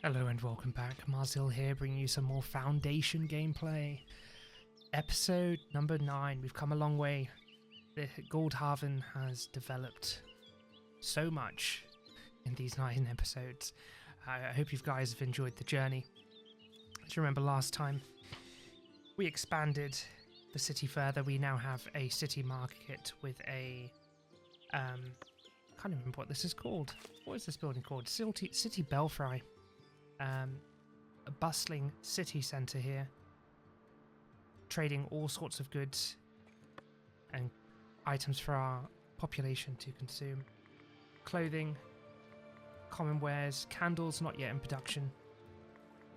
Hello and welcome back. MarZhill here, bringing you some more Foundation gameplay. Episode number 9. We've come a long way. The Goldhaven has developed so much in these 9 episodes. I hope you guys have enjoyed the journey. As you remember last time, we expanded the city further. We now have a city market with a... can't remember what this is called. What is this building called? City Belfry. A bustling city centre here, trading all sorts of goods and items for our population to consume. Clothing, common wares, candles not yet in production.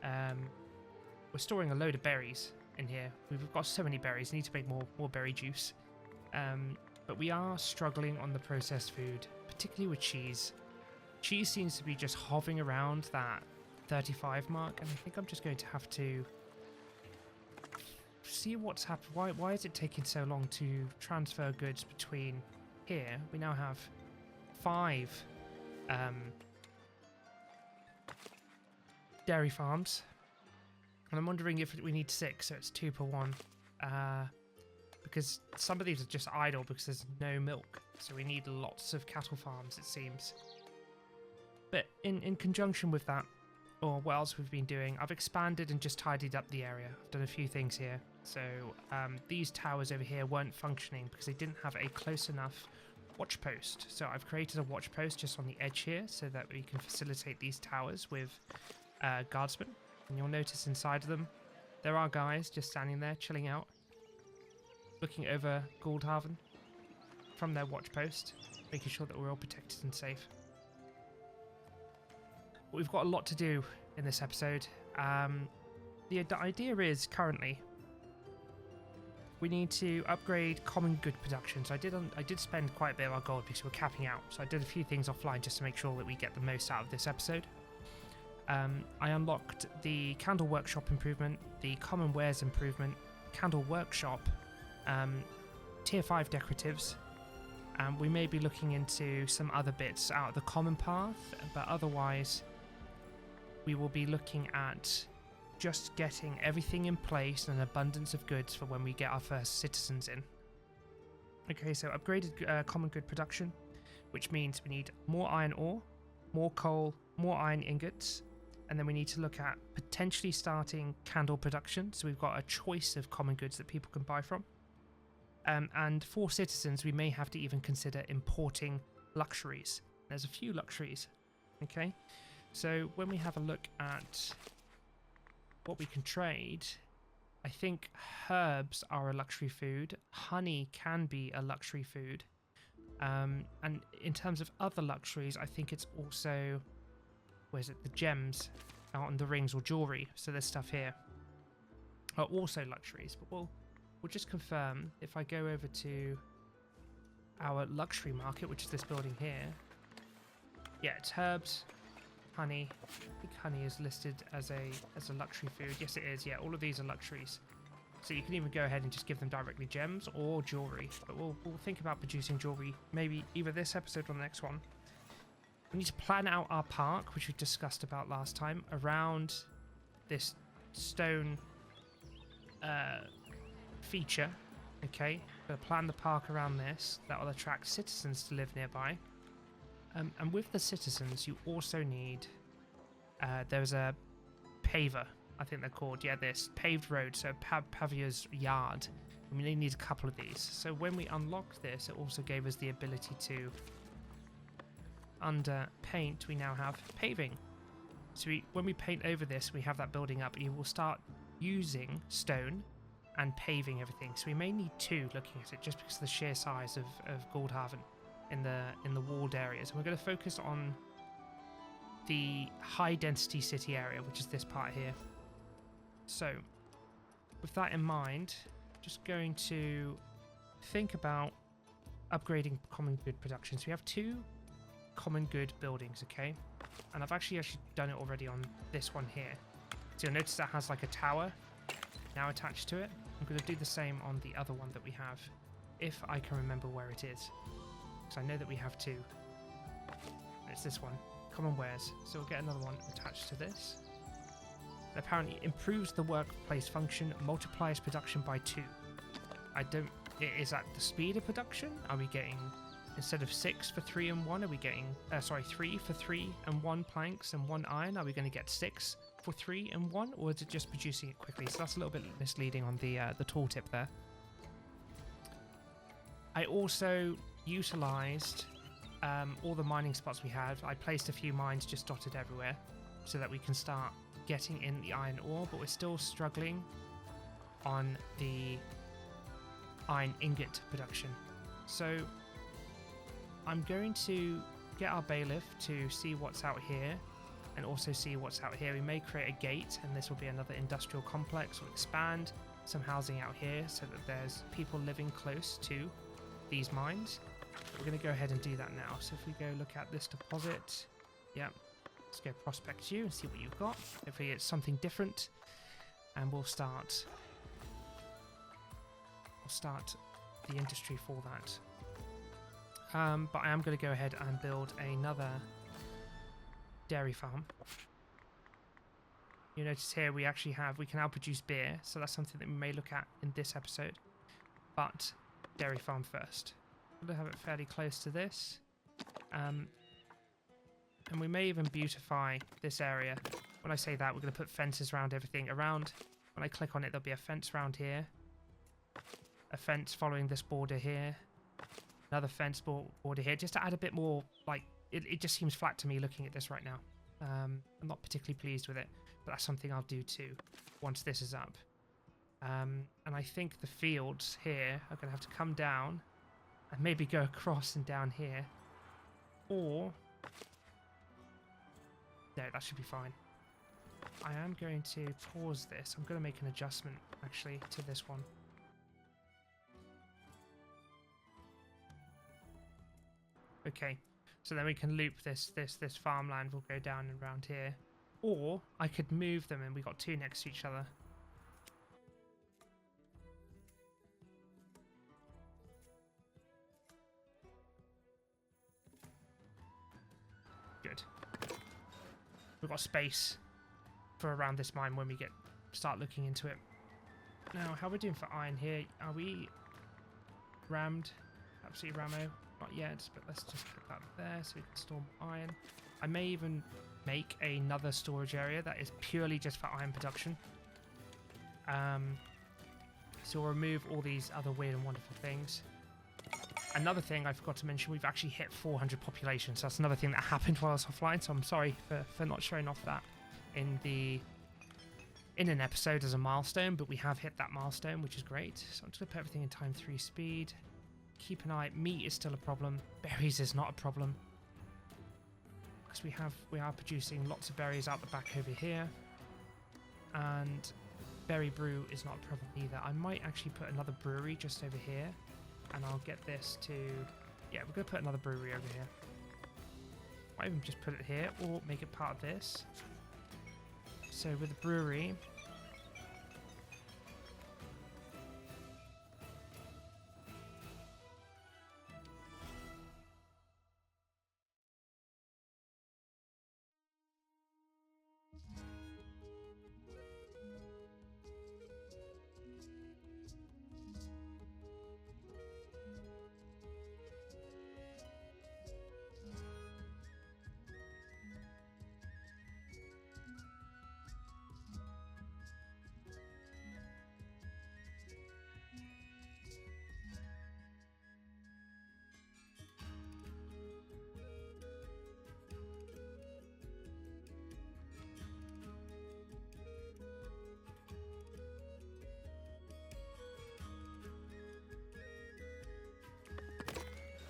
We're storing a load of berries in here. We've got so many berries, need to make more berry juice. But we are struggling on the processed food, particularly with cheese. Cheese seems to be just hovering around that 35 mark, and I think I'm just going to have to see what's happened. Why is it taking so long to transfer goods between here? We now have 5 dairy farms, and I'm wondering if we need 6, so it's 2 per one, because some of these are just idle because there's no milk, so we need lots of cattle farms, it seems. But in conjunction with that, or what else we've been doing, I've expanded and just tidied up the area. I've done a few things here. So these towers over here weren't functioning because they didn't have a close enough watch post. So I've created a watch post just on the edge here so that we can facilitate these towers with guardsmen. And you'll notice inside of them, there are guys just standing there, chilling out, looking over Goldhaven from their watch post, making sure that we're all protected and safe. We've got a lot to do in this episode. The idea is currently we need to upgrade common good production. So I did spend quite a bit of our gold because we're capping out. So I did a few things offline just to make sure that we get the most out of this episode. I unlocked the candle workshop improvement, the common wares improvement, candle workshop, tier 5 decoratives. We may be looking into some other bits out of the common path, but otherwise we will be looking at just getting everything in place and an abundance of goods for when we get our first citizens in. Okay, so upgraded common good production, which means we need more iron ore, more coal, more iron ingots, and then we need to look at potentially starting candle production, so we've got a choice of common goods that people can buy from. And for citizens, we may have to even consider importing luxuries. There's a few luxuries, okay? So when we have a look at what we can trade, I think herbs are a luxury food. Honey can be a luxury food. And in terms of other luxuries, I think it's also, the gems out on the rings or jewelry. So there's stuff here are also luxuries, but we'll just confirm. If I go over to our luxury market, which is this building here, yeah, it's herbs, honey. I think honey is listed as a luxury food. Yes, it is. Yeah, all of these are luxuries. So you can even go ahead and just give them directly gems or jewelry. But we'll think about producing jewelry maybe either this episode or the next one. We need to plan out our park, which we discussed about last time, around this stone feature. Okay, we'll plan the park around this. That will attract citizens to live nearby. And with the citizens, you also need, there's a paver, I think they're called. Yeah, this paved road, so Pavier's yard. And we need a couple of these. So when we unlocked this, it also gave us the ability to, under paint, we now have paving. So when we paint over this, we have that building up, and you will start using stone and paving everything. So we may need 2 looking at it, just because of the sheer size of Goldhaven in the walled areas. And we're going to focus on the high density city area, which is this part here. So with that in mind, just going to think about upgrading common good production. So we have 2 common good buildings, okay? And I've actually done it already on this one here. So you'll notice that has like a tower now attached to it. I'm going to do the same on the other one that we have, if I can remember where it is. Because I know that we have 2. It's this one. common wares. So we'll get another one attached to this. It apparently improves the workplace function, multiplies production by 2. Is that the speed of production? Are we getting, instead of 6 for 3 and 1, are we getting, 3 for 3 and 1 planks and 1 iron? Are we going to get 6 for 3 and 1, or is it just producing it quickly? So that's a little bit misleading on the tooltip there. I also utilized all the mining spots we have. I placed a few mines just dotted everywhere so that we can start getting in the iron ore, but we're still struggling on the iron ingot production. So I'm going to get our bailiff to see what's out here and also see what's out here. We may create a gate, and this will be another industrial complex. We'll expand some housing out here so that there's people living close to these mines. We're going to go ahead and do that now. So if we go look at this deposit, yeah, let's go prospect you and see what you've got. Hopefully it's something different, and we'll start the industry for that. But I am going to go ahead and build another dairy farm. You notice here we can now produce beer, so that's something that we may look at in this episode. But dairy farm first. I'm going to have it fairly close to this. And we may even beautify this area. When I say that, we're going to put fences around everything. When I click on it, there'll be a fence around here. A fence following this border here. Another fence border here. Just to add a bit more, like, it just seems flat to me looking at this right now. I'm not particularly pleased with it, but that's something I'll do too once this is up. And I think the fields here are going to have to come down and maybe go across and down here. Or... no, that should be fine. I am going to pause this. I'm going to make an adjustment, actually, to this one. Okay, so then we can loop this farmland will go down and around here. Or I could move them, and we got 2 next to each other. Good. We've got space for around this mine when we start looking into it. Now, how are we doing for iron here? Are we rammed? Absolutely rammo. Not yet, but let's just put that there so we can store iron. I may even make another storage area that is purely just for iron production. So we'll remove all these other weird and wonderful things. Another thing I forgot to mention, we've actually hit 400 population, so that's another thing that happened while I was offline, so I'm sorry for not showing off that in an episode as a milestone, but we have hit that milestone, which is great. So I'm just going to put everything in time 3 speed. Keep an eye. Meat is still a problem. Berries is not a problem, because we are producing lots of berries out the back over here, and berry brew is not a problem either. I might actually put another brewery just over here, and I'll get this to, yeah, we're going to put another brewery over here. Might even just put it here or make it part of this. So with the brewery,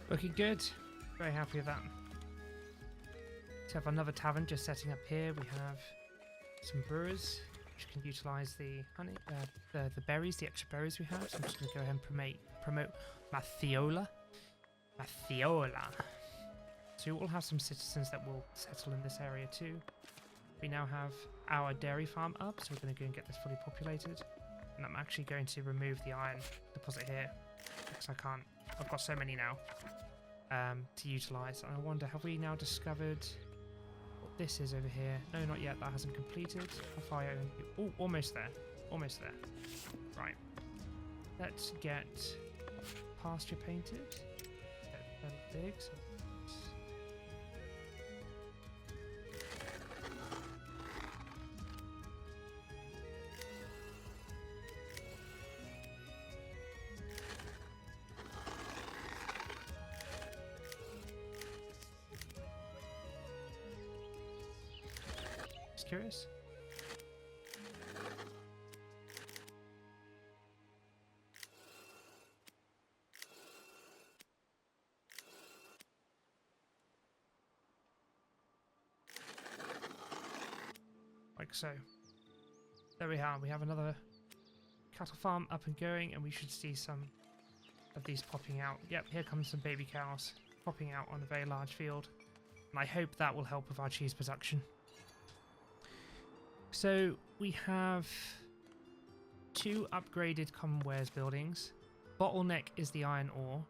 looking good. Very happy with that. We have another tavern just setting up here. We have some brewers which can utilize the honey, the berries, the extra berries we have. So I'm just going to go ahead and promote Mathiola. So we'll have some citizens that will settle in this area too. We now have our dairy farm up, so we're going to go and get this fully populated. And I'm actually going to remove the iron deposit here, because I can't. I've got so many now to utilize. And I wonder, have we now discovered this is over here. No, not yet. That hasn't completed. How far are you? Oh, almost there. Almost there. Right. Let's get pasture painted. Get that big. So just curious. Like so. There we are. We have another cattle farm up and going, and we should see some of these popping out. Yep, here comes some baby cows popping out on a very large field. And I hope that will help with our cheese production. So we have 2 upgraded common wares buildings. Bottleneck is the iron ore.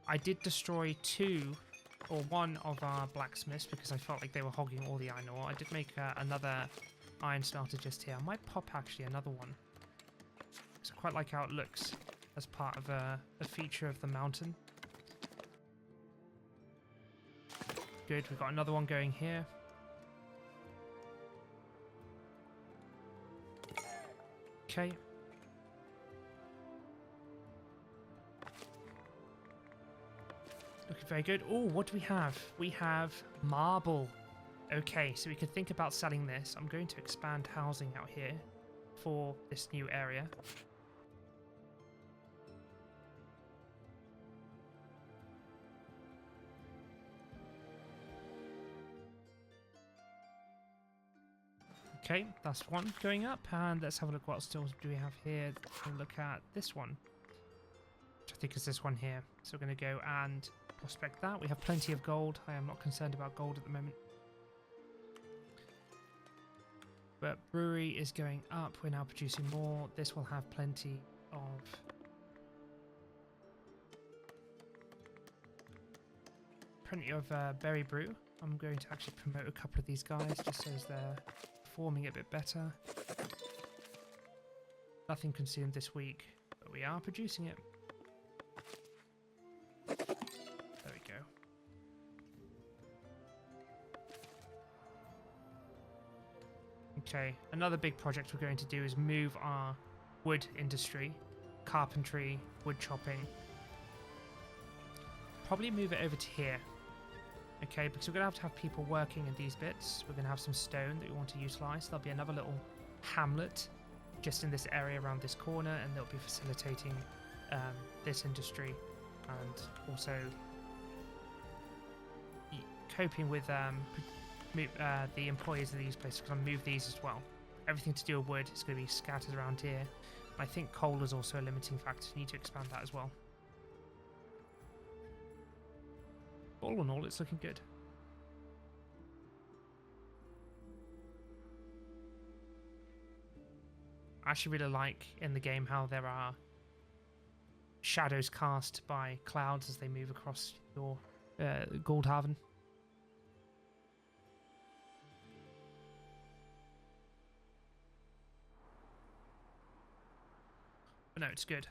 I did destroy 1 of our blacksmiths because I felt like they were hogging all the iron ore. I did make another iron smelter just here. I might pop actually another one, because I quite like how it looks as part of a feature of the mountain. Good, we've got another one going here. Okay. Looking very good. Oh, what do we have? We have marble. Okay, so we could think about selling this. I'm going to expand housing out here for this new area. Okay, that's one going up, and let's have a look what else do we have here. We'll look at this one, which I think is this one here. So we're going to go and prospect that. We have plenty of gold. I am not concerned about gold at the moment. But brewery is going up. We're now producing more. This will have plenty of berry brew. I'm going to actually promote a couple of these guys just so as they're performing a bit better. Nothing consumed this week, but we are producing it. There we go. Okay, another big project we're going to do is move our wood industry, carpentry, wood chopping. Probably move it over to here. Okay, because we're going to have people working in these bits. We're going to have some stone that we want to utilize. There'll be another little hamlet just in this area around this corner, and they'll be facilitating this industry and also coping with the employees of these places. We're going to move these as well. Everything to do with wood is going to be scattered around here. I think coal is also a limiting factor. You need to expand that as well. All in all, it's looking good. I actually really like in the game how there are shadows cast by clouds as they move across your Goldhaven. But no, it's good.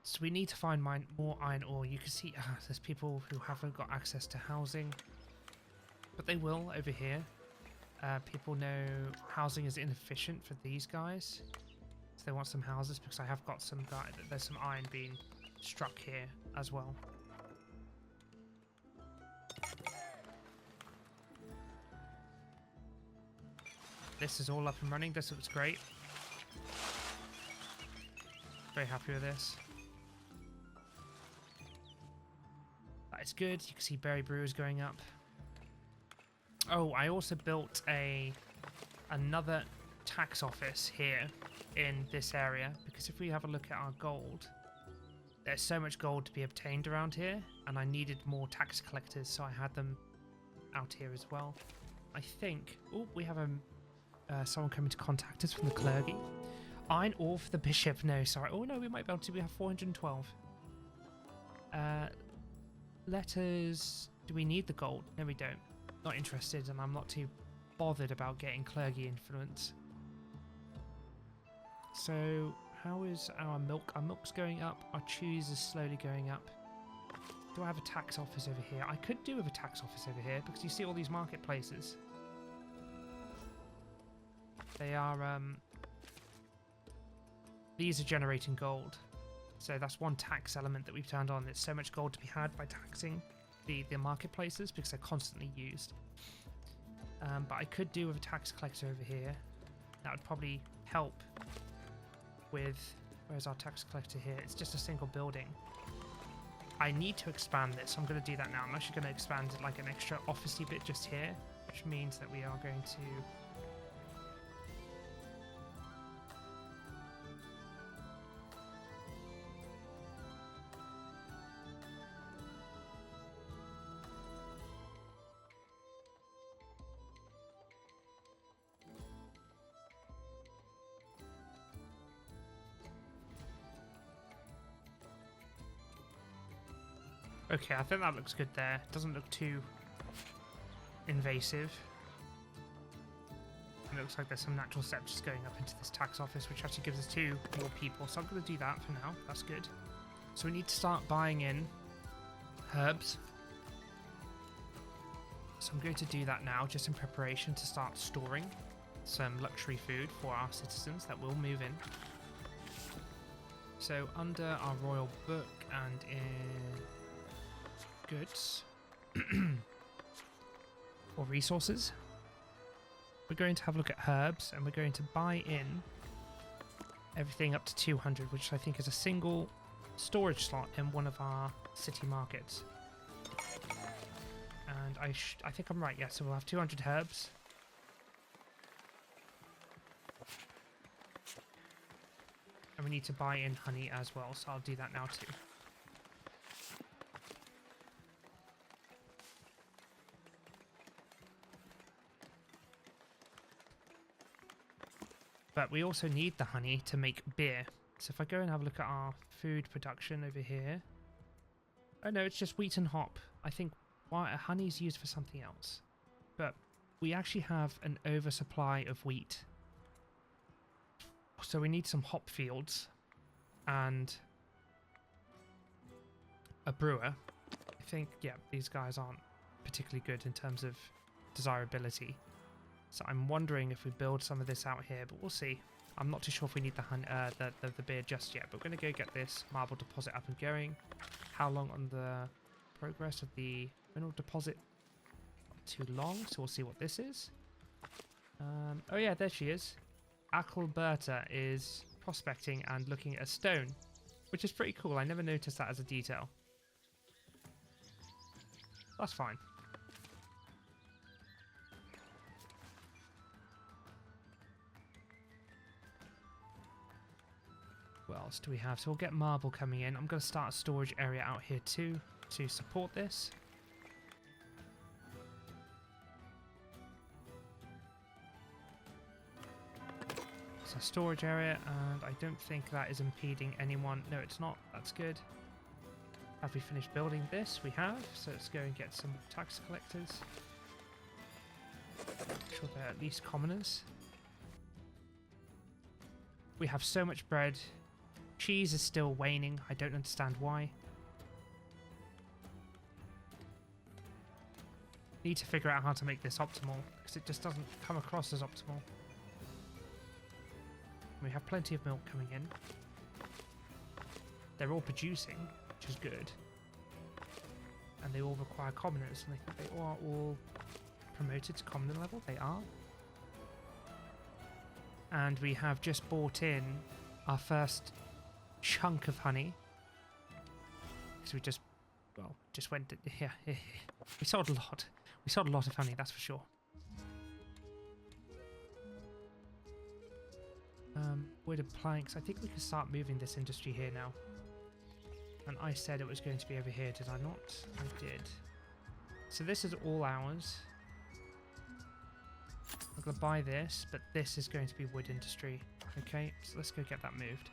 So we need to find more iron ore. You can see there's people who haven't got access to housing, but they will over here. People know housing is inefficient for these guys, so they want some houses because I have got some there's some iron being struck here as well. This is all up and running. This looks great. Very happy with this. That is good. You can see berry brewers going up. Oh, I also built another tax office here in this area, because if we have a look at our gold, there's so much gold to be obtained around here, and I needed more tax collectors, so I had them out here as well. I think... Oh, we have someone coming to contact us from the clergy. Iron ore for the bishop. No, sorry. Oh, no, we might be able to. We have 412. Let us Do we need the gold? No, we don't. Not interested, and I'm not too bothered about getting clergy influence. So, how is our milk? Our milk's going up. Our cheese is slowly going up. Do I have a tax office over here? I could do with a tax office over here, because you see all these marketplaces. They are, these are generating gold. So that's one tax element that we've turned on. There's so much gold to be had by taxing the marketplaces, because they're constantly used. But I could do with a tax collector over here. That would probably help with... Where's our tax collector here? It's just a single building. I need to expand this. I'm going to do that now. I'm actually going to expand like an extra officey bit just here, which means that we are going to... Okay, I think that looks good there. Doesn't look too invasive. And it looks like there's some natural steps just going up into this tax office, which actually gives us 2 more people. So I'm going to do that for now. That's good. So we need to start buying in herbs. So I'm going to do that now, just in preparation to start storing some luxury food for our citizens that will move in. So under our royal book and in... goods or resources, we're going to have a look at herbs, and we're going to buy in everything up to 200, which I think is a single storage slot in one of our city markets. And I think I'm right, yeah, so we'll have 200 herbs. And we need to buy in honey as well, so I'll do that now too. But we also need the honey to make beer. So if I go and have a look at our food production over here. Oh no, it's just wheat and hop. I think honey is used for something else. But we actually have an oversupply of wheat. So we need some hop fields and a brewer. I think, yeah, these guys aren't particularly good in terms of desirability. So I'm wondering if we build some of this out here, but we'll see. I'm not too sure if we need the beer just yet, but we're going to go get this marble deposit up and going. How long on the progress of the mineral deposit? Not too long, so we'll see what this is. Oh yeah, there she is. Akelberta is prospecting and looking at a stone, which is pretty cool. I never noticed that as a detail. That's fine. What else do we have? So we'll get marble coming in. I'm going to start a storage area out here too to support this. It's a storage area, and I don't think that is impeding anyone. No, it's not. That's good. Have we finished building this? We have. So let's go and get some tax collectors. Make sure they're at least commoners. We have so much bread. Cheese is still waning. I don't understand why. Need to figure out how to make this optimal, because it just doesn't come across as optimal. We have plenty of milk coming in. They're all producing, which is good. And they all require commoners, and I think they are all promoted to commoner level. They are. And we have just bought in our first chunk of honey, because we just went, yeah, we sold a lot. We sold a lot of honey, that's for sure. Wood and planks. I think we can start moving this industry here now. And I said it was going to be over here, did I not? I did. So this is all ours. I'm going to buy this, but this is going to be wood industry. Okay, so let's go get that moved.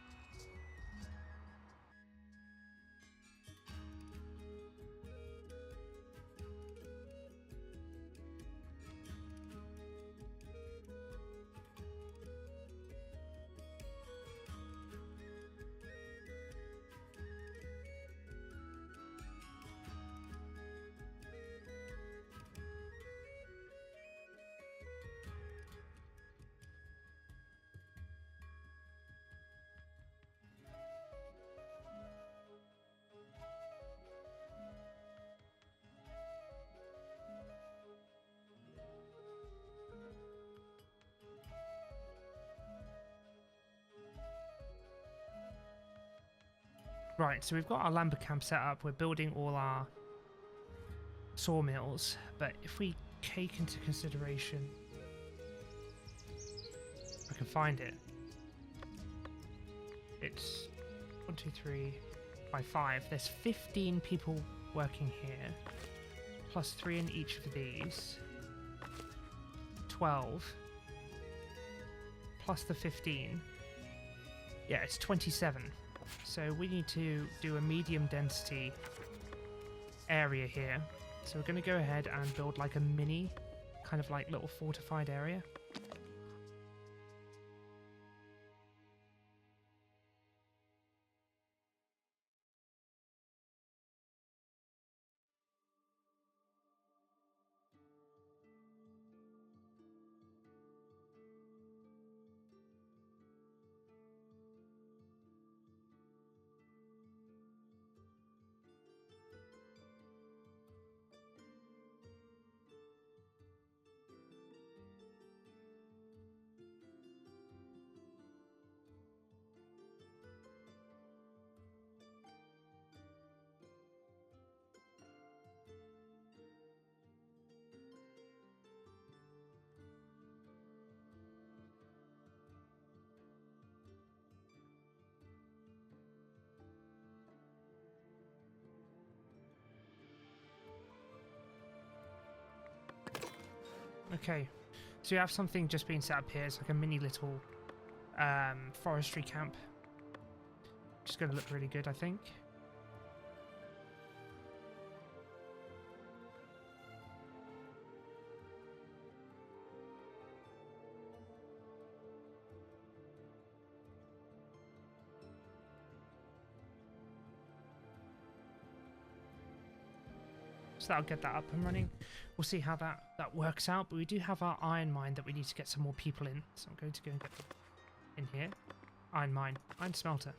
Right, so we've got our lumber camp set up. We're building all our sawmills, but if we take into consideration, I can find it. It's 1, 2, 3, 5. There's 15 people working here, plus 3 in each of these. 12 plus the 15. Yeah, it's 27. So we need to do a medium density area here. So we're going to go ahead and build like a mini, kind of like little fortified area. Okay, so you have something just being set up here. It's like a mini little forestry camp. Which is going to look really good, I think. So that'll get that up and running. We'll see how that works out, but we do have our iron mine that we need to get some more people in. So I'm going to go and get in here. Iron mine. Iron smelter.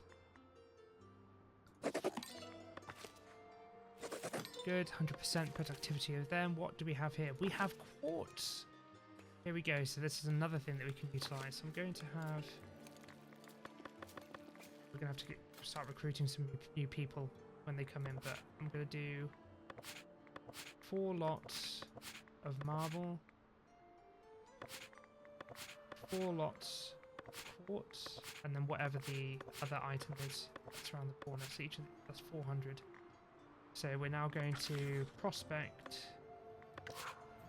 Good. 100% productivity of them. What do we have here? We have quartz. Here we go. So this is another thing that we can utilize. So I'm going to have... We're going to have to start recruiting some new people when they come in, but I'm going to do 4 lots of marble, 4 lots of quartz, and then whatever the other item is that's around the corner. So each of that's 400. So we're now going to prospect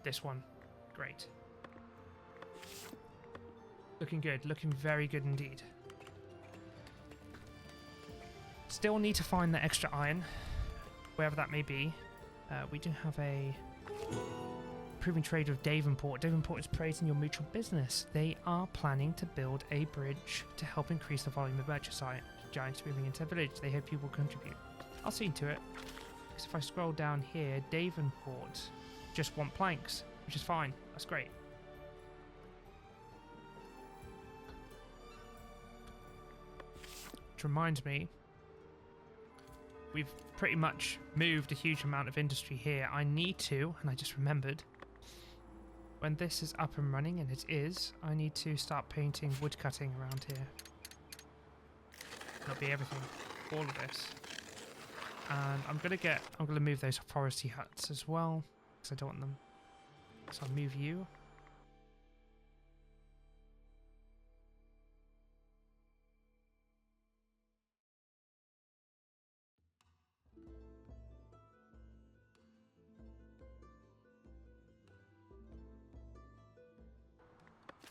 this one. Great. Looking good. Looking very good indeed. Still need to find the extra iron, wherever that may be. We do have a improving trade with Davenport. Davenport is praising your mutual business. They are planning to build a bridge to help increase the volume of merchandise giants moving into the village. They hope you will contribute. I'll see to it. Because if I scroll down here, Davenport just want planks, which is fine. That's great. Which reminds me, we've pretty much moved a huge amount of industry here. I need to, and I just remembered, when this is up and running, and it is, I need to start painting wood cutting around here. That'll be everything, all of this. And I'm gonna move those foresty huts as well, because I don't want them. So I'll move you.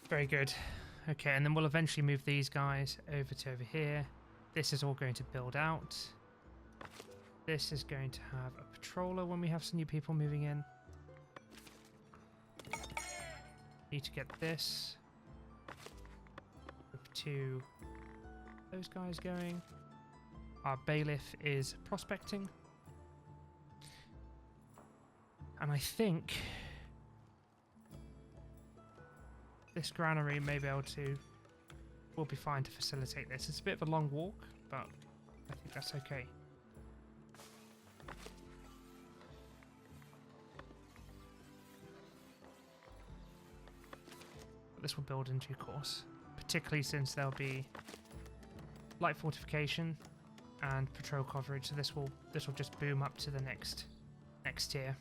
Very good. Okay, and then we'll eventually move these guys over to over here. This is all going to build out. This is going to have a patroller when we have some new people moving in. Need to get this to those guys going. Our bailiff is prospecting. And I think this granary may be able to, will be fine to facilitate this. It's a bit of a long walk, but I think that's okay. But this will build in due course, particularly since there'll be light fortification and patrol coverage. So this will just boom up to the next tier.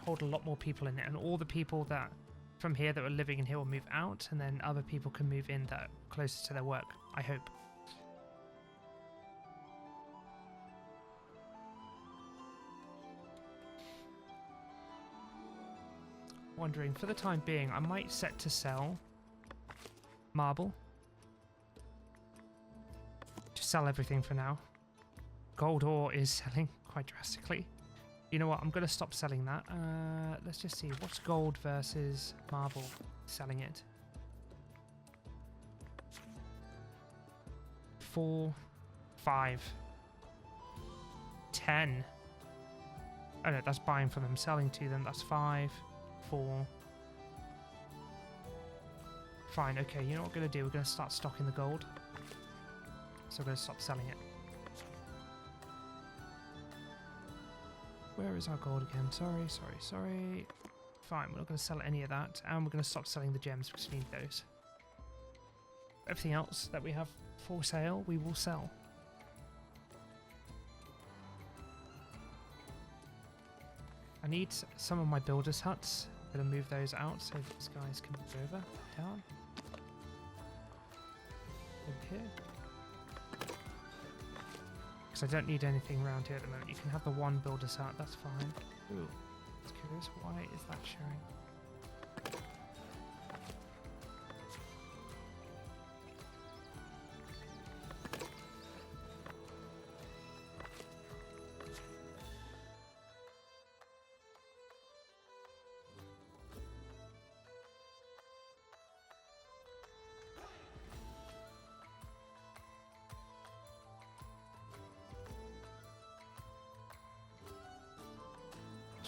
Hold a lot more people in it, and all the people that from here that are living in here will move out, and then other people can move in that are closer to their work, I hope. Wondering, for the time being, I might set to sell marble. Just sell everything for now. Gold ore is selling quite drastically. You know what? I'm going to stop selling that. Let's just see. What's gold versus marble selling it? 4, 5, 10. Oh no, that's buying from them. Selling to them, that's 5, 4. Fine, okay. You know what we're going to do? We're going to start stocking the gold. So we're going to stop selling it. Where is our gold again? Sorry. Fine, we're not going to sell any of that. And we're going to stop selling the gems because we need those. Everything else that we have for sale, we will sell. I need some of my builders' huts. I'm going to move those out so these guys can move over. Down. Over here. I don't need anything around here at the moment. You can have the one builder's hut, that's fine. Ooh, it's curious. Why is that showing?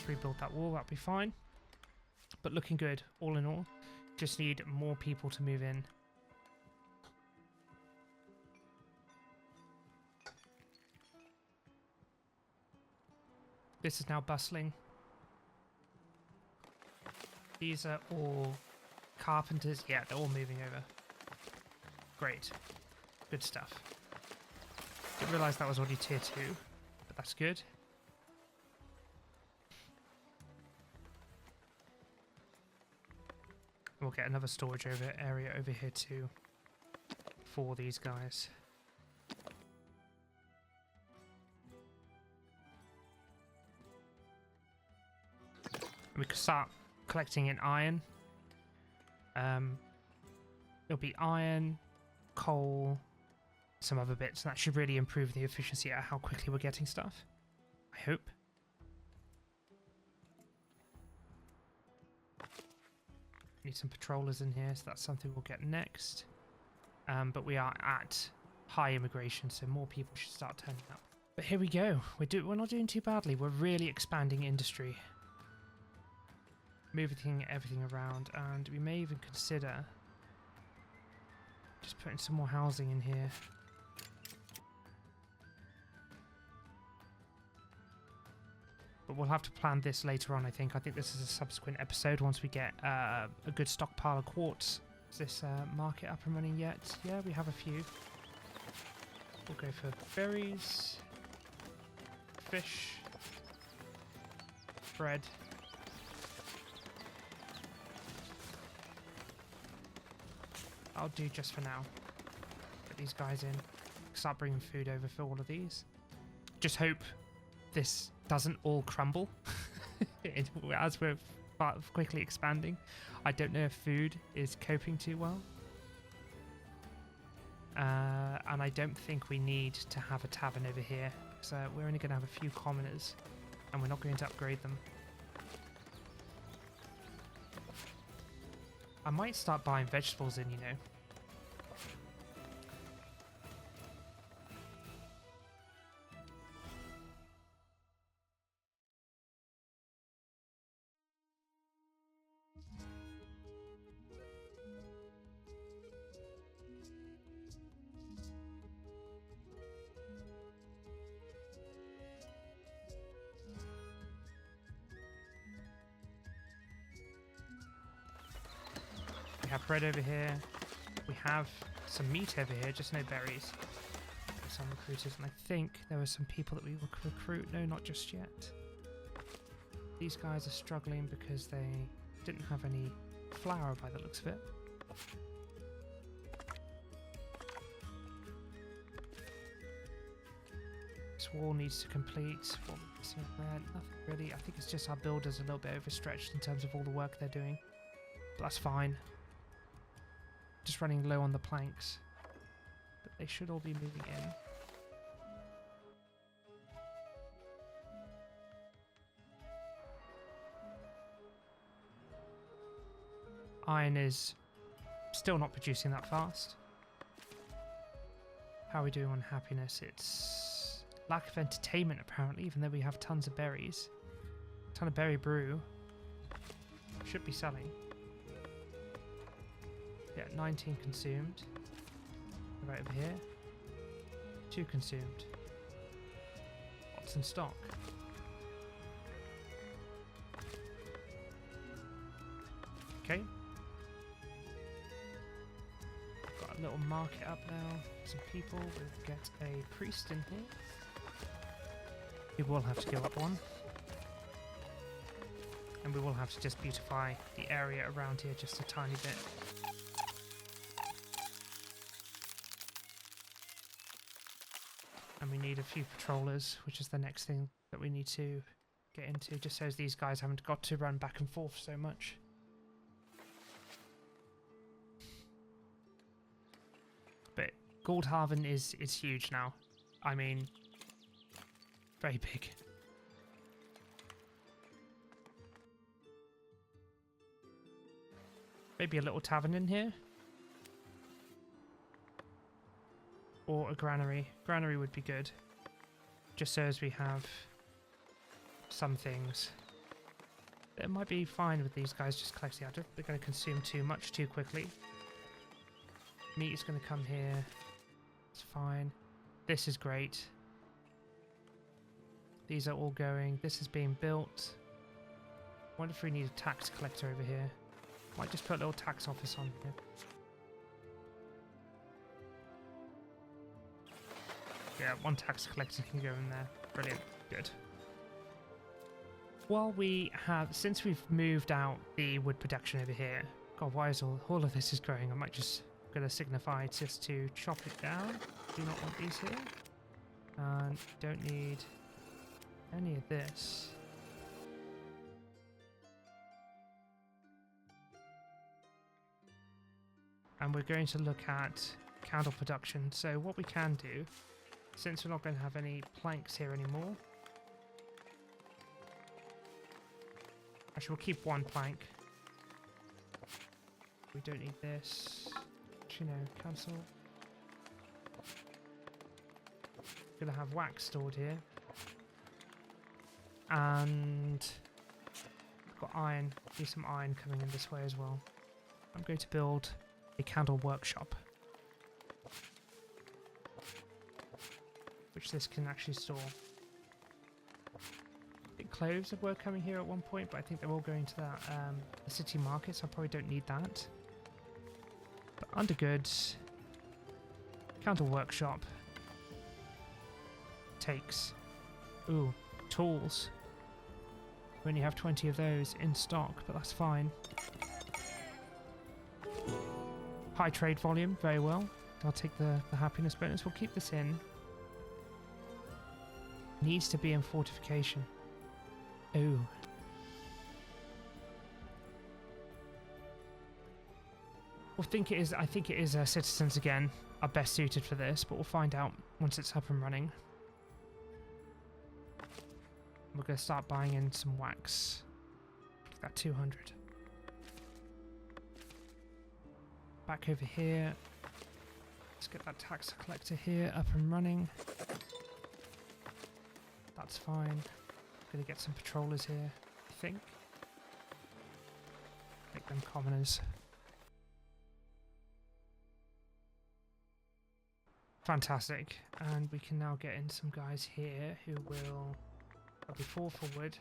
Rebuild that wall, that'll be fine. But looking good, all in all. Just need more people to move in. This is now bustling. These are all carpenters. Yeah, they're all moving over. Great. Good stuff. Didn't realise that was already tier 2, but that's good. We'll get another storage area over here too for these guys. We can start collecting in iron. It'll be iron, coal, some other bits. That should really improve the efficiency at how quickly we're getting stuff. I hope. Need some patrollers in here, so that's something we'll get next. But we are at high immigration, so more people should start turning up. But here we go. We're not doing too badly. We're really expanding industry. Moving everything around, and we may even consider just putting some more housing in here. But we'll have to plan this later on, I think. I think this is a subsequent episode once we get a good stockpile of quartz. Is this market up and running yet? Yeah, we have a few. We'll go for berries, fish, bread. I'll do just for now. Get these guys in. Start bringing food over for all of these. Just hope this doesn't all crumble as we're quickly expanding. I don't know if food is coping too well. And I don't think we need to have a tavern over here. So we're only going to have a few commoners and we're not going to upgrade them. I might start buying vegetables in, you know. We have bread over here. We have some meat over here, just no berries. some recruiters, and I think there were some people that we could recruit. No, not just yet. These guys are struggling because they didn't have any flour by the looks of it. This wall needs to complete. What we're missing there? Nothing really. I think it's just our builders a little bit overstretched in terms of all the work they're doing. But that's fine. Just running low on the planks. But they should all be moving in. Iron is still not producing that fast. How are we doing on happiness? It's lack of entertainment apparently, even though we have tons of berries. A ton of berry brew. Should be selling. Yeah, 19 consumed. Right over here. 2 consumed. What's in stock? Okay. Got a little market up now. Some people. We'll get a priest in here. We will have to go up one. And we will have to just beautify the area around here just a tiny bit. And we need a few patrollers, which is the next thing that we need to get into, just so as these guys haven't got to run back and forth so much. But Goldhaven is huge now. I mean, very big. Maybe a little tavern in here. Or a granary. Granary would be good. Just so as we have some things. It might be fine with these guys just collecting out. They're going to consume too much too quickly. Meat is going to come here. It's fine. This is great. These are all going. This is being built. I wonder if we need a tax collector over here. Might just put a little tax office on here. Yeah, one tax collector can go in there. Brilliant. Good. While we have, since we've moved out the wood production over here, God, why is all of this is growing? I might just going to signify just to chop it down. Do not want these here. And don't need any of this. And we're going to look at candle production. So what we can do, since we're not going to have any planks here anymore. Actually, we'll keep one plank. We don't need this. Actually, no, cancel. Gonna have wax stored here. And I've got iron. Need some iron coming in this way as well. I'm going to build a candle workshop, which this can actually store. I think cloves were coming here at one point, but I think they're all going to that the city market, so I probably don't need that. But undergoods, candle workshop takes, ooh, tools. We only have 20 of those in stock, but that's fine. High trade volume, very well. I'll take the happiness bonus. We'll keep this in. Needs to be in fortification. Oh. I think it is citizens again are best suited for this, but we'll find out once it's up and running. We're going to start buying in some wax. Look at that, 200. Back over here. Let's get that tax collector here up and running. That's fine. Gonna get some patrollers here, I think. Make them commoners. Fantastic. And we can now get in some guys here who will be 4 forward.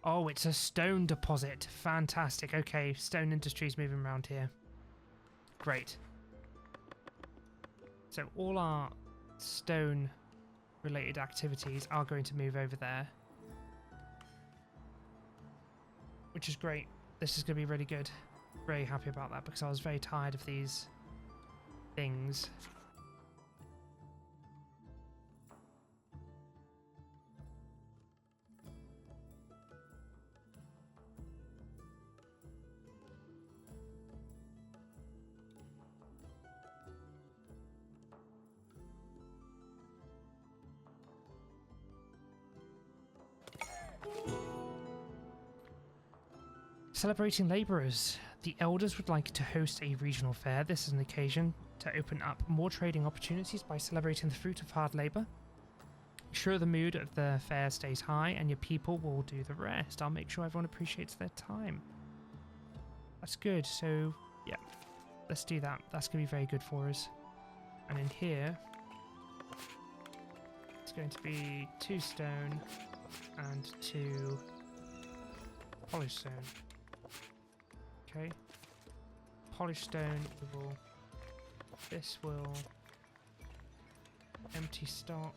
Oh, it's a stone deposit. Fantastic. Okay, stone industry's moving around here. Great. So all our stone related activities are going to move over there, which is great. This is going to be really good. Very happy about that because I was very tired of these things. Celebrating labourers. The elders would like to host a regional fair. This is an occasion to open up more trading opportunities by celebrating the fruit of hard labour. Ensure the mood of the fair stays high and your people will do the rest. I'll make sure everyone appreciates their time. That's good. So, yeah, let's do that. That's going to be very good for us. And in here, it's going to be 2 stone and 2 polished stone. Okay, polished stone, this will empty stock,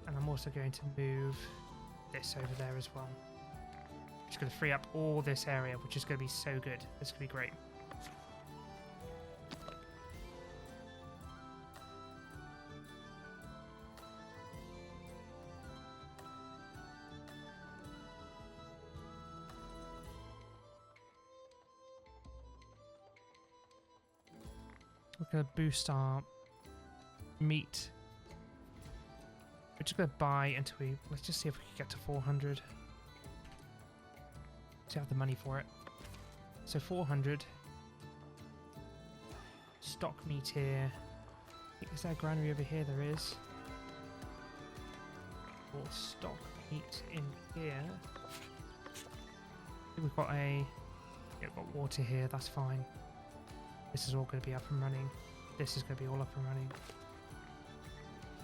and I'm also going to move this over there as well, which is going to free up all this area, which is going to be so good. This is going to be great. We're going to boost our meat. We're just going to buy until we... Let's just see if we can get to 400. To have the money for it. So 400. Stock meat here. Is there a granary over here? There is. Or stock meat in here. I think we've got a... Yeah, we've got water here. That's fine. This is all going to be up and running. This is going to be all up and running.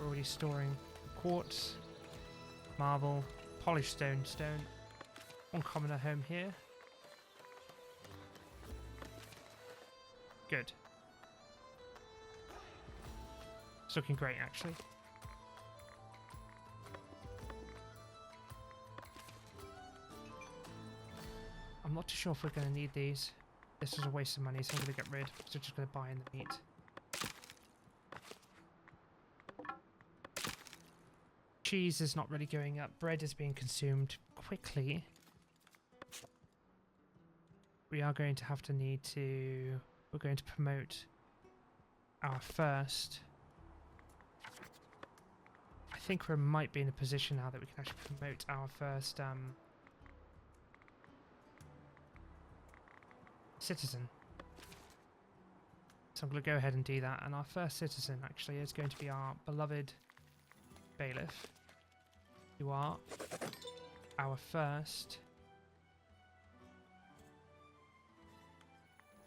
We're already storing quartz, marble, polished stone. One commoner home here. Good. It's looking great, actually. I'm not too sure if we're going to need these. This is a waste of money, so I'm going to get rid. So I'm just going to buy in the meat. Cheese is not really going up. Bread is being consumed quickly. We are going to have to need to... We're going to promote our first... I think we might be in a position now that we can actually promote our first... citizen. So I'm going to go ahead and do that, and our first citizen actually is going to be our beloved bailiff. You are our first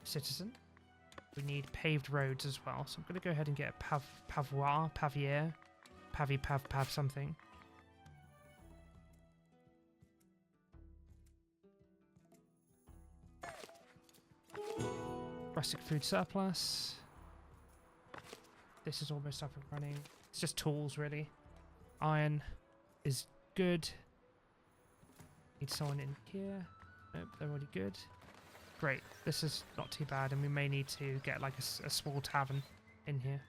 citizen. We need paved roads as well, so I'm going to go ahead and get a pavier, pav something. Rustic food surplus. This is almost up and running. It's just tools, really. Iron is good. Need someone in here. Nope, they're already good. Great. This is not too bad, and we may need to get like a small tavern in here.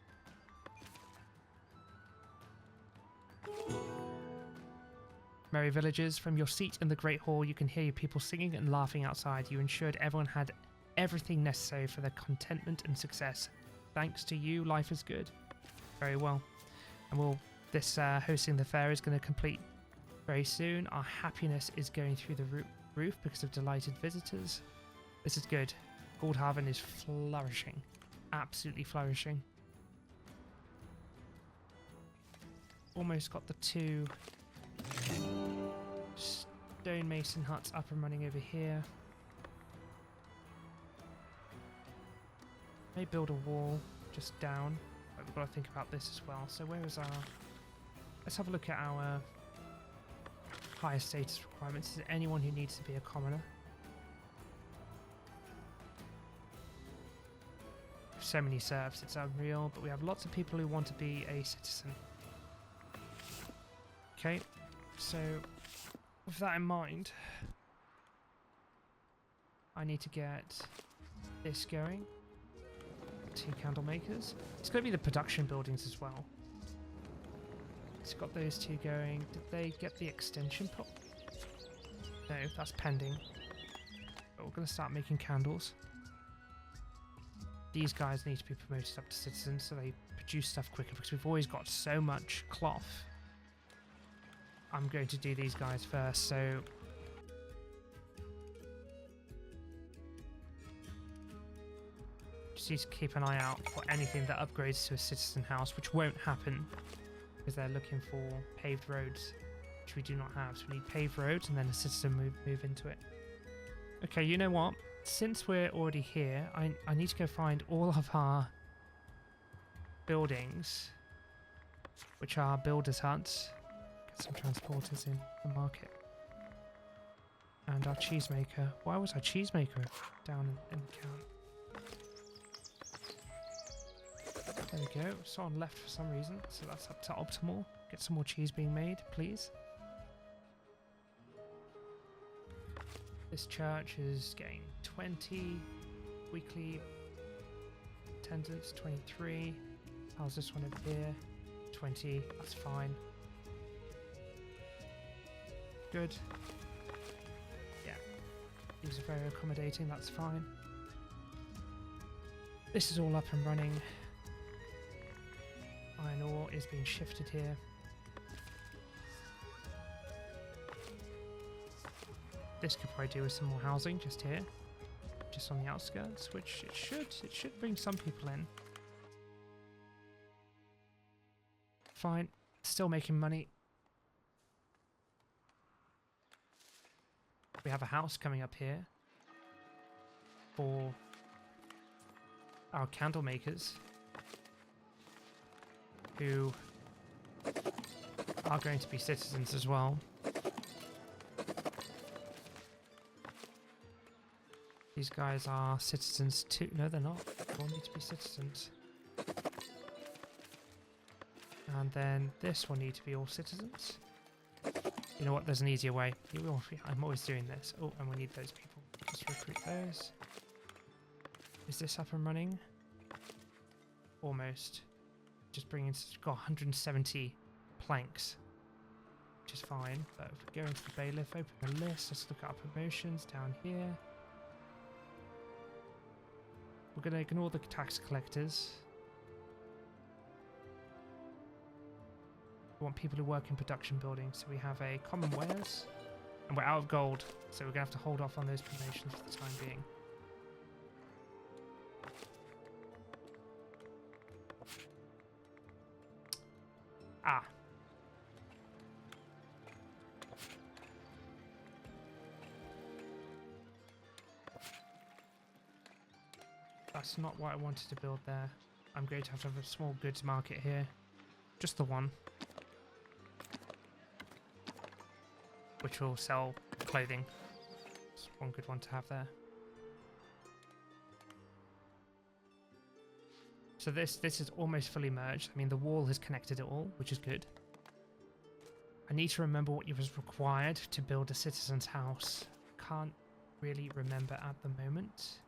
Merry villagers, from your seat in the Great Hall, you can hear your people singing and laughing outside. You ensured everyone had everything necessary for their contentment and success. Thanks to you, life is good. Very well. And this hosting the fair is going to complete very soon. Our happiness is going through the roof because of delighted visitors. This is good. Goldhaven is flourishing. Absolutely flourishing. Almost got the 2 stonemason huts up and running over here. May build a wall just down, but we've got to think about this as well. So where is our Let's have a look at our higher status requirements. Is there anyone who needs to be a commoner? So many serfs, it's unreal, but we have lots of people who want to be a citizen. Okay, so with that in mind, I need to get this going. 2 candle makers. It's going to be the production buildings as well. It's got those 2 going. Did they get the extension put? No, that's pending. But we're going to start making candles. These guys need to be promoted up to citizens so they produce stuff quicker because we've always got so much cloth. I'm going to do these guys first, so just need to keep an eye out for anything that upgrades to a citizen house, which won't happen because they're looking for paved roads, which we do not have. So we need paved roads and then a citizen move into it. Okay, you know what? Since we're already here, I need to go find all of our buildings, which are builders' huts. Get some transporters in the market. And our cheesemaker. Why was our cheesemaker down in the count? There we go. It's on left for some reason, so that's up to optimal. Get some more cheese being made, please. This church is getting 20 weekly attendance, 23. How's this one over here? 20, that's fine. Good. Yeah, these are very accommodating, that's fine. This is all up and running. Iron ore is being shifted here. This could probably do with some more housing just here, just on the outskirts, which it should bring some people in. Fine, still making money. We have a house coming up here for our candle makers who are going to be citizens as well. These guys are citizens too. No, they're not. They all need to be citizens. And then this will need to be all citizens. You know what? There's an easier way. I'm always doing this. Oh, and we need those people. Just recruit those. Is this up and running? Almost. Just bringing. Got 170 planks, which is fine. But if we go into the bailiff, open the list. Let's look at our promotions down here. We're going to ignore the tax collectors. We want people who work in production buildings. So we have a common wares, and we're out of gold, so we're going to have to hold off on those promotions for the time being. Ah. That's not what I wanted to build there. I'm going to have a small goods market here. Just the one. Which will sell clothing. It's one good one to have there. So this is almost fully merged. I mean, the wall has connected it all, which is good. I need to remember what was required to build a citizen's house. Can't really remember at the moment.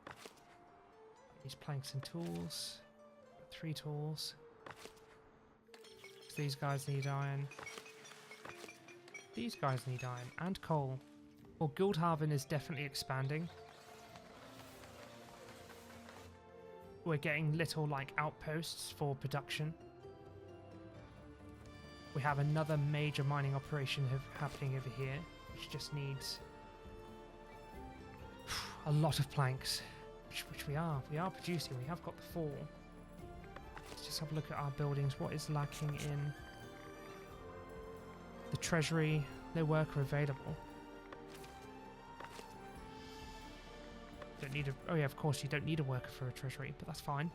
These planks and tools. 3 tools. These guys need iron. These guys need iron and coal. Well, Guildhaven is definitely expanding. We're getting little like outposts for production. We have another major mining operation happening over here, which just needs a lot of planks, which we are producing. We have got the 4. Let's just have a look at our buildings. What is lacking in the treasury? No worker available. Don't need a. Oh yeah, of course you don't need a worker for a treasury, but that's fine.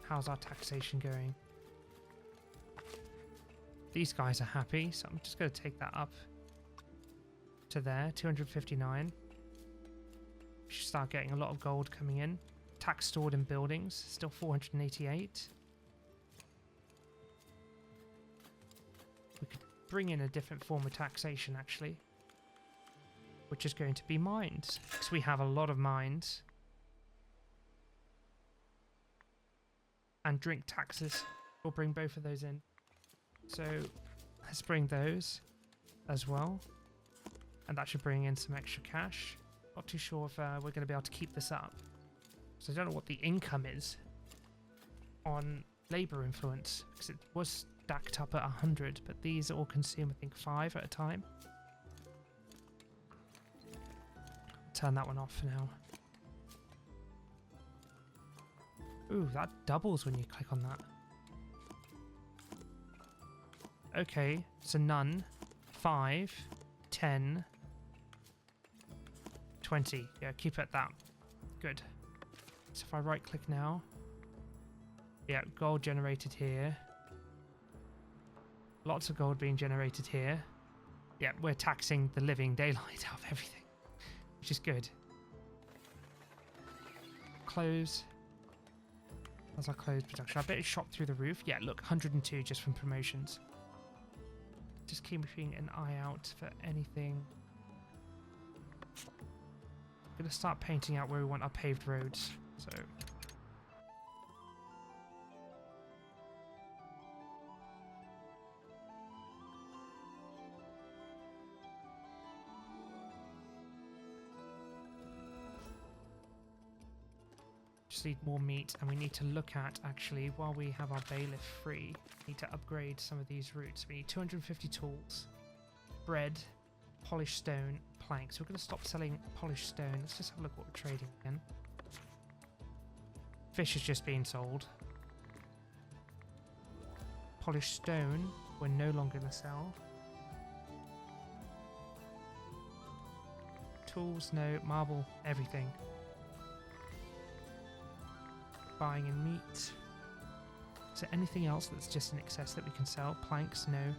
How's our taxation going? These guys are happy, so I'm just going to take that up to there, 259. We should start getting a lot of gold coming in. Tax stored in buildings, still 488. We could bring in a different form of taxation, actually, which is going to be mines, because we have a lot of mines. And drink taxes. We'll bring both of those in. So let's bring those as well. And that should bring in some extra cash. Not too sure if we're going to be able to keep this up. So I don't know what the income is on labor influence, because it was stacked up at 100, but these all consume, I think, 5 at a time. Turn that one off for now. Ooh, that doubles when you click on that. Okay, so none, 5, 10, 20. Yeah, keep it at that. Good. So if I right click now, yeah, gold generated here. Lots of gold being generated here. Yeah, we're taxing the living daylight out of everything, which is good. Close. That's our closed production. I bet it shot through the roof. Yeah, look, 102 just from promotions. Just keeping an eye out for anything. I'm going to start painting out where we want our paved roads. So just need more meat, and we need to look at, actually, while we have our bailiff free, we need to upgrade some of these routes. We need 250 tools, bread, polished stone, planks. We're going to stop selling polished stone. Let's just have a look what we're trading again. Fish is just being sold. Polished stone, we're no longer going to sell. Tools, no. Marble, everything. Buying in meat. Is there anything else that's just in excess that we can sell? Planks, no.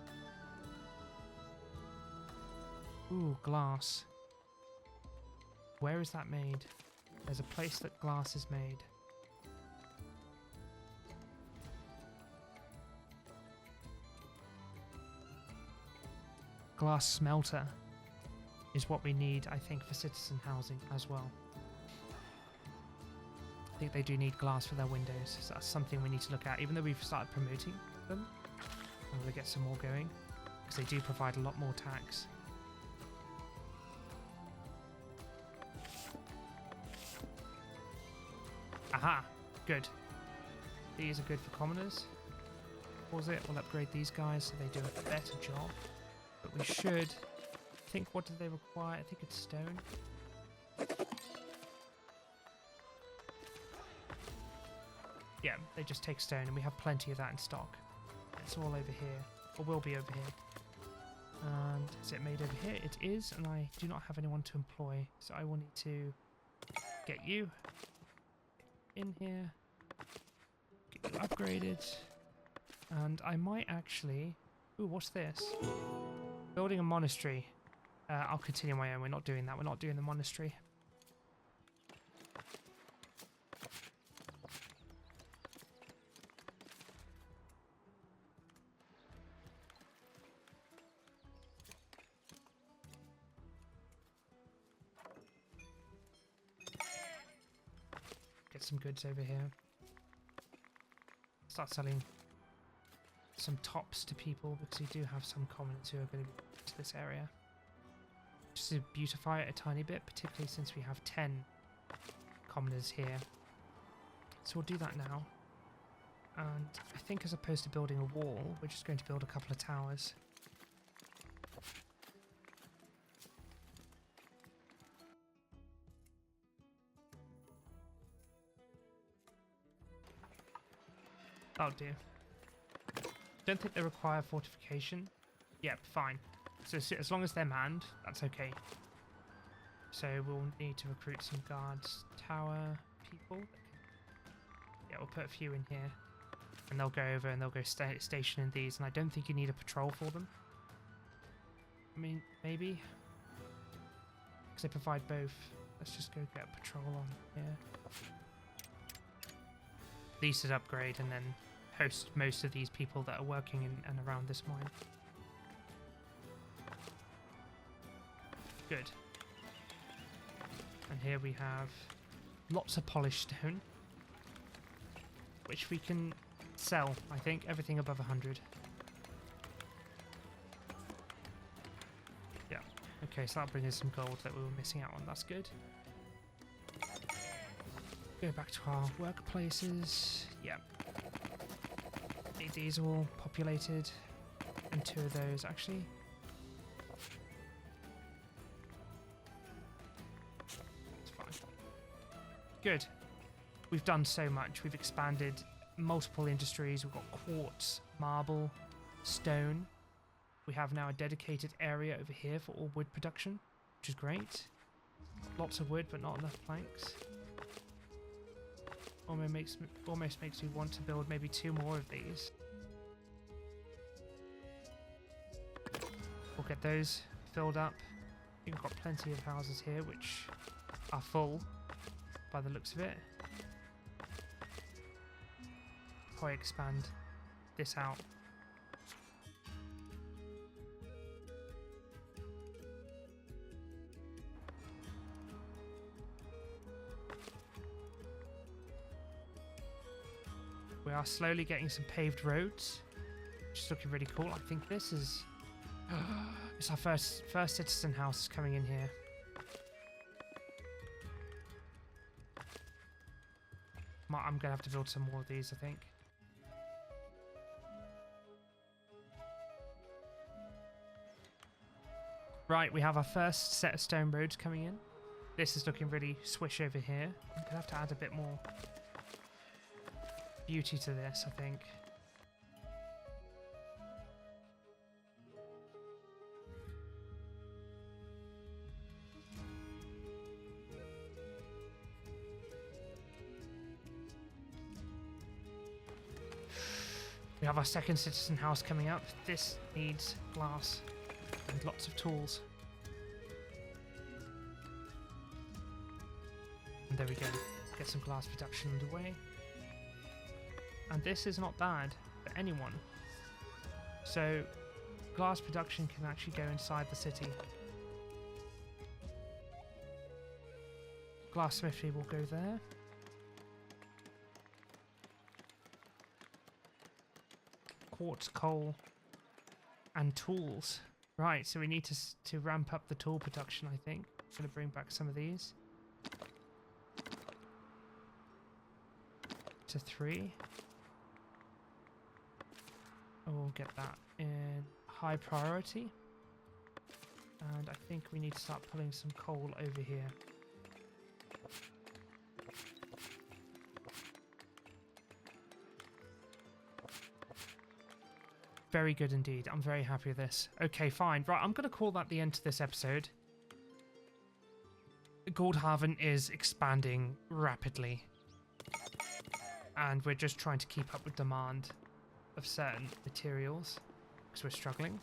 Ooh, glass. Where is that made? There's a place that glass is made. Glass smelter is what we need, I think, for citizen housing as well. I think they do need glass for their windows, so that's something we need to look at, even though we've started promoting them. I'm going to get some more going, because they do provide a lot more tax. Aha! Good. These are good for commoners. Pause it, we'll upgrade these guys so they do a better job. But we should think, what do they require? I think it's stone. Yeah, they just take stone, and we have plenty of that in stock. It's all over here, or will be over here. And is it made over here? It is, and I do not have anyone to employ, so I will need to get you in here, get you upgraded, and I might actually... Ooh, what's this? Building a monastery. I'll continue my own. We're not doing that. We're not doing the monastery. Get some goods over here. Start selling some tops to people, because we do have some commoners who are going to be to this area. Just to beautify it a tiny bit, particularly since we have 10 commoners here. So we'll do that now. And I think, as opposed to building a wall, we're just going to build a couple of towers. That'll do. Don't think they require fortification. Yep, fine. So as long as they're manned, that's okay. So we'll need to recruit some guards, tower people. Yeah, we'll put a few in here. and they'll go over and they'll go station in these, and I don't think you need a patrol for them. I mean, maybe, because they provide both. Let's just go get a patrol on here. These should upgrade and then host most of these people that are working in and around this mine. Good. And here we have lots of polished stone, which we can sell, I think, everything above 100. Yeah. Okay, so that'll bring us some gold that we were missing out on. That's good. Go back to our workplaces. Yeah. These are all populated. And 2 of those, actually. That's fine. Good. We've done so much. We've expanded multiple industries. We've got quartz, marble, stone. We have now a dedicated area over here for all wood production, which is great. Lots of wood, but not enough planks. Almost makes me want to build maybe 2 more of these. We'll get those filled up. We've got plenty of houses here which are full by the looks of it. Probably expand this out. We are slowly getting some paved roads, which is looking really cool. I think this is it's our first citizen house coming in here. I'm gonna have to build some more of these, I think. Right, we have our first set of stone roads coming in. This is looking really swish over here. I'm gonna have to add a bit more beauty to this, I think. We have our second citizen house coming up. This needs glass and lots of tools. And there we go. Get some glass production underway. And this is not bad for anyone. So glass production can actually go inside the city. Glassmithy will go there. Quartz, coal, and tools. Right, so we need to ramp up the tool production, I think. I'm going to bring back some of these. To 3. Oh, we'll get that in high priority. And I think we need to start pulling some coal over here. Very good indeed. I'm very happy with this. Okay, fine. Right, I'm going to call that the end to this episode. Goldhaven is expanding rapidly. And we're just trying to keep up with demand of certain materials because we're struggling.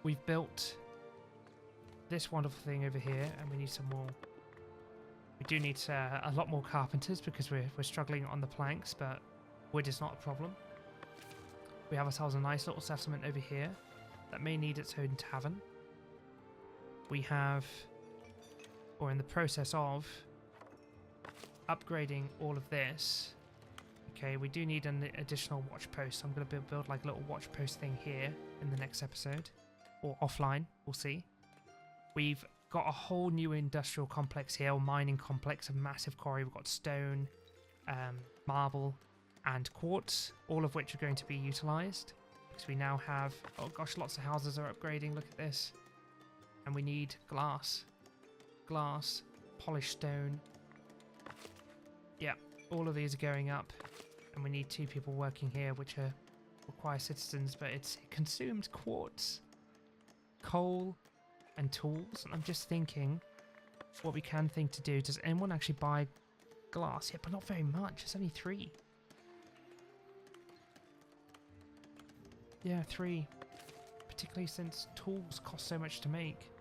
We've built this wonderful thing over here and we need some more. We do need a lot more carpenters because we're struggling on the planks, but wood is not a problem. We have ourselves a nice little settlement over here that may need its own tavern. We have, or in the process of, upgrading all of this. Okay, we do need an additional watch post. So I'm going to build like a little watch post thing here in the next episode. Or offline, we'll see. We've got a whole new industrial complex here, or mining complex, a massive quarry. We've got stone, marble, and quartz, all of which are going to be utilized. Because we now have, oh gosh, lots of houses are upgrading. Look at this. And we need glass. Glass, polished stone. Yeah, all of these are going up. And we need 2 people working here, which require citizens, but it's consumed quartz, coal, and tools. And I'm just thinking what we can think to do. Does anyone actually buy glass. Yeah, but not very much. It's only 3. Yeah, 3. Particularly since tools cost so much to make.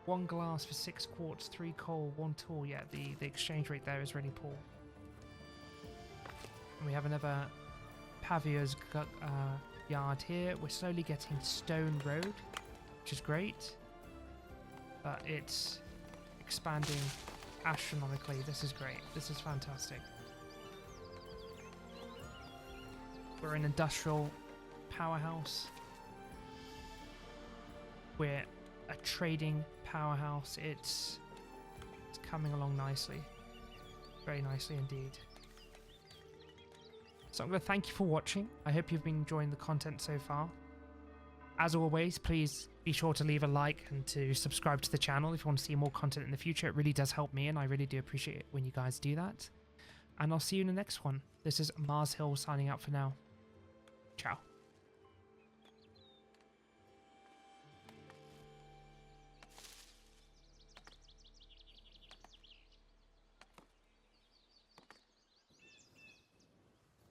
1 glass for 6 quartz, 3 coal, 1 tool. Yeah, the exchange rate there is really poor. And we have another Pavio's yard here. We're slowly getting stone road, which is great. But it's expanding astronomically. This is great. This is fantastic. We're an industrial powerhouse. We're a trading powerhouse. It's coming along nicely. Very nicely indeed. So I'm going to thank you for watching. I hope you've been enjoying the content so far. As always, please be sure to leave a like and to subscribe to the channel if you want to see more content in the future. It really does help me, and I really do appreciate it when you guys do that. And I'll see you in the next one. This is MarZhill signing out for now. Ciao.